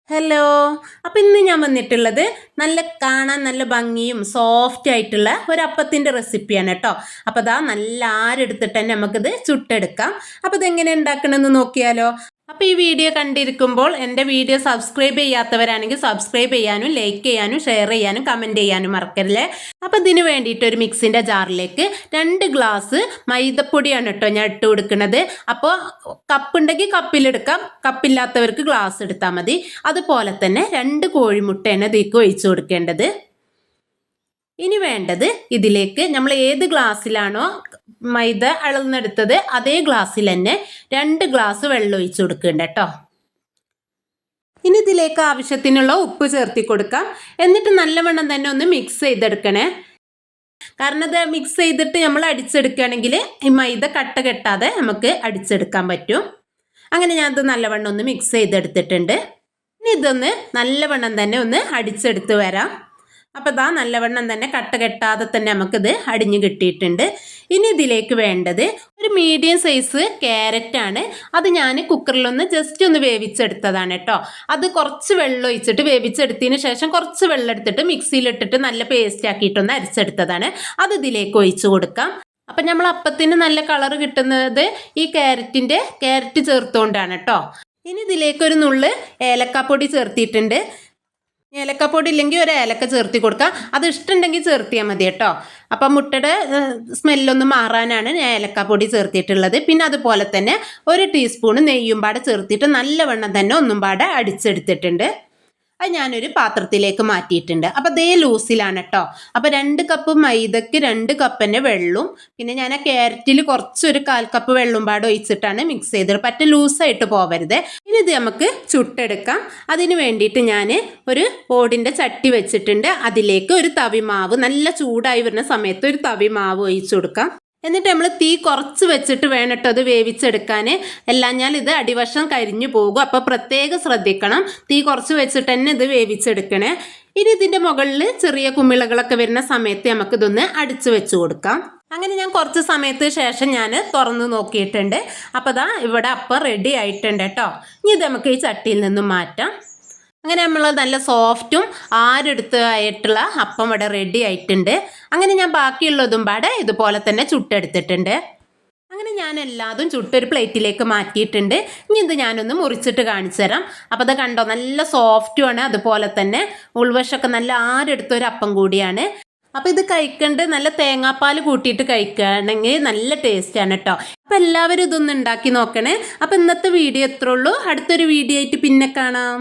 Hello. അപ്പം ഇന്ന് ഞാൻ വന്നിട്ടുള്ളത് കാണാൻ നല്ല ഭംഗിയും സോഫ്റ്റ് ആയിട്ടുള്ള ഒരു അപ്പത്തിൻ്റെ റെസിപ്പിയാണ് കേട്ടോ. അപ്പോൾ അതാ നല്ല ആരെടുത്തിട്ട് തന്നെ നമുക്കിത് ചുട്ടെടുക്കാം. അപ്പോൾ ഇതെങ്ങനെ ഉണ്ടാക്കണമെന്ന് നോക്കിയാലോ. അപ്പോൾ ഈ വീഡിയോ കണ്ടിരിക്കുമ്പോൾ എൻ്റെ വീഡിയോ സബ്സ്ക്രൈബ് ചെയ്യാത്തവരാണെങ്കിൽ സബ്സ്ക്രൈബ് ചെയ്യാനും ലൈക്ക് ചെയ്യാനും ഷെയർ ചെയ്യാനും കമൻറ്റ് ചെയ്യാനും മറക്കരുത്. അപ്പോൾ ഇതിന് വേണ്ടിയിട്ട് ഒരു മിക്സിൻ്റെ ജാറിലേക്ക് 2 ഗ്ലാസ് മൈദപ്പൊടിയാണ് കേട്ടോ ഞാൻ ഇട്ട് കൊടുക്കുന്നത്. അപ്പോൾ കപ്പുണ്ടെങ്കിൽ കപ്പിലെടുക്കാം, കപ്പില്ലാത്തവർക്ക് ഗ്ലാസ് എടുത്താൽ മതി. അതുപോലെ തന്നെ 2 കോഴിമുട്ടയാണ് ഇതിലേക്ക് ഒഴിച്ചു കൊടുക്കേണ്ടത്. ഇനി വേണ്ടത് ഇതിലേക്ക് നമ്മൾ ഏത് ഗ്ലാസ്സിലാണോ മൈദ അളന്നെടുത്തത് അതേ ഗ്ലാസ്സിൽ തന്നെ 2 ഗ്ലാസ് വെള്ളം ഒഴിച്ചു കൊടുക്കേണ്ട കേട്ടോ. ഇനി ഇതിലേക്ക് ആവശ്യത്തിനുള്ള ഉപ്പ് ചേർത്തി കൊടുക്കാം. എന്നിട്ട് നല്ലവണ്ണം തന്നെ ഒന്ന് മിക്സ് ചെയ്തെടുക്കണേ. കാരണം ഇത് മിക്സ് ചെയ്തിട്ട് നമ്മൾ അടിച്ചെടുക്കുകയാണെങ്കിൽ ഈ മൈദ കട്ട കെട്ടാതെ നമുക്ക് അടിച്ചെടുക്കാൻ പറ്റും. അങ്ങനെ ഞാനത് നല്ലവണ്ണം ഒന്ന് മിക്സ് ചെയ്തെടുത്തിട്ടുണ്ട്. ഇനി ഇതൊന്ന് നല്ലവണ്ണം തന്നെ ഒന്ന് അടിച്ചെടുത്ത് വരാം. അപ്പോൾ ഇതാ നല്ലവണ്ണം തന്നെ കട്ട കെട്ടാതെ തന്നെ നമുക്കിത് അടിഞ്ഞു കിട്ടിയിട്ടുണ്ട്. ഇനി ഇതിലേക്ക് വേണ്ടത് ഒരു മീഡിയം സൈസ് ക്യാരറ്റാണ്. അത് ഞാൻ കുക്കറിലൊന്ന് ജസ്റ്റ് ഒന്ന് വേവിച്ചെടുത്തതാണ് കേട്ടോ. അത് കുറച്ച് വെള്ളം ഒഴിച്ചിട്ട് വേവിച്ചെടുത്തതിന് ശേഷം കുറച്ച് വെള്ളം എടുത്തിട്ട് മിക്സിയിലിട്ടിട്ട് നല്ല പേസ്റ്റ് ആക്കിയിട്ടൊന്ന് അരച്ചെടുത്തതാണ്. അത് ഇതിലേക്ക് ഒഴിച്ചു കൊടുക്കാം. അപ്പം നമ്മൾ അപ്പത്തിന് നല്ല കളർ കിട്ടുന്നത് ഈ ക്യാരറ്റ് ചേർത്തുകൊണ്ടാണ് കേട്ടോ. ഇനി ഇതിലേക്ക് ഒരു നുള്ള് ഏലക്കാപ്പൊടി ചേർത്തിയിട്ടുണ്ട്. ഏലക്കപ്പൊടി ഇല്ലെങ്കിൽ ഒരു ഏലക്ക ചേർത്തി കൊടുക്കുക. അത് ഇഷ്ടമുണ്ടെങ്കിൽ ചേർത്തിയാൽ മതി കേട്ടോ. അപ്പം മുട്ടയുടെ സ്മെല്ലൊന്ന് മാറാനാണ് ഞാൻ ഏലക്കപ്പൊടി ചേർത്തിട്ടുള്ളത്. പിന്നെ അതുപോലെ തന്നെ 1 ടീസ്പൂൺ നെയ്യും പാടെ ചേർത്തിട്ട് നല്ലവണ്ണം തന്നെ ഒന്നും പാടെ അടിച്ചെടുത്തിട്ടുണ്ട്. അത് ഞാനൊരു പാത്രത്തിലേക്ക് മാറ്റിയിട്ടുണ്ട്. അപ്പോൾ അതേ ലൂസിലാണ് കേട്ടോ. അപ്പോൾ 2 കപ്പ് മൈദക്ക് 2 കപ്പ് തന്നെ വെള്ളവും പിന്നെ ഞാൻ ആ ക്യാരറ്റിൽ കുറച്ചൊരു 1/4 കപ്പ് വെള്ളം പാടെ ഒഴിച്ചിട്ടാണ് മിക്സ് ചെയ്തത്. പറ്റ ലൂസായിട്ട് പോവരുത്. ഇനി ഇത് നമുക്ക് ചുട്ടെടുക്കാം. അതിന് വേണ്ടിയിട്ട് ഞാൻ ഒരു ഓടിൻ്റെ ചട്ടി വെച്ചിട്ടുണ്ട്. അതിലേക്ക് ഒരു തവി മാവ് നല്ല ചൂടായി വരുന്ന സമയത്ത് ഒരു തവി മാവ് ഒഴിച്ചു കൊടുക്കാം. എന്നിട്ട് നമ്മൾ തീ കുറച്ച് വെച്ചിട്ട് വേണം കേട്ടോ അത് വേവിച്ചെടുക്കാൻ. അല്ലാഞ്ഞാൽ ഇത് അടിവശം കരിഞ്ഞു പോകും. അപ്പോൾ പ്രത്യേകം ശ്രദ്ധിക്കണം. തീ കുറച്ച് വെച്ചിട്ട് തന്നെ ഇത് വേവിച്ചെടുക്കണേ. ഇനി ഇതിൻ്റെ മുകളിൽ ചെറിയ കുമിളകളൊക്കെ വരുന്ന സമയത്ത് നമുക്കിതൊന്ന് അടിച്ചു വെച്ച് കൊടുക്കാം. അങ്ങനെ ഞാൻ കുറച്ച് സമയത്ത് ശേഷം ഞാൻ തുറന്ന് നോക്കിയിട്ടുണ്ട്. അപ്പോൾ ദാ ഇവിടെ അപ്പം റെഡി ആയിട്ടുണ്ട് കേട്ടോ. ഇനി ഇത് നമുക്ക് ഈ ചട്ടിയിൽ നിന്നും മാറ്റാം. അങ്ങനെ നമ്മൾ നല്ല സോഫ്റ്റും ആരെടുത്തായിട്ടുള്ള അപ്പം ഇവിടെ റെഡി ആയിട്ടുണ്ട്. അങ്ങനെ ഞാൻ ബാക്കിയുള്ളതും പാടെ ഇതുപോലെ തന്നെ ചുട്ടെടുത്തിട്ടുണ്ട്. അങ്ങനെ ഞാൻ എല്ലാതും ചുട്ടൊരു പ്ലേറ്റിലേക്ക് മാറ്റിയിട്ടുണ്ട്. ഇനി ഇത് ഞാനൊന്ന് മുറിച്ചിട്ട് കാണിച്ചു തരാം. അപ്പോൾ അത് കണ്ടോ, നല്ല സോഫ്റ്റുമാണ്. അതുപോലെ തന്നെ ഉൾവശമൊക്കെ നല്ല ആരെടുത്തൊരു അപ്പം കൂടിയാണ്. അപ്പോൾ ഇത് കഴിക്കേണ്ട നല്ല തേങ്ങാപ്പാൽ കൂട്ടിയിട്ട് കഴിക്കുകയാണെങ്കിൽ നല്ല ടേസ്റ്റാണ് കേട്ടോ. അപ്പോൾ എല്ലാവരും ഇതൊന്ന് ഉണ്ടാക്കി നോക്കണേ. അപ്പോൾ ഇന്നത്തെ വീഡിയോ എത്ര ഉള്ളൂ. അടുത്തൊരു വീഡിയോ ആയിട്ട് പിന്നെ കാണാം.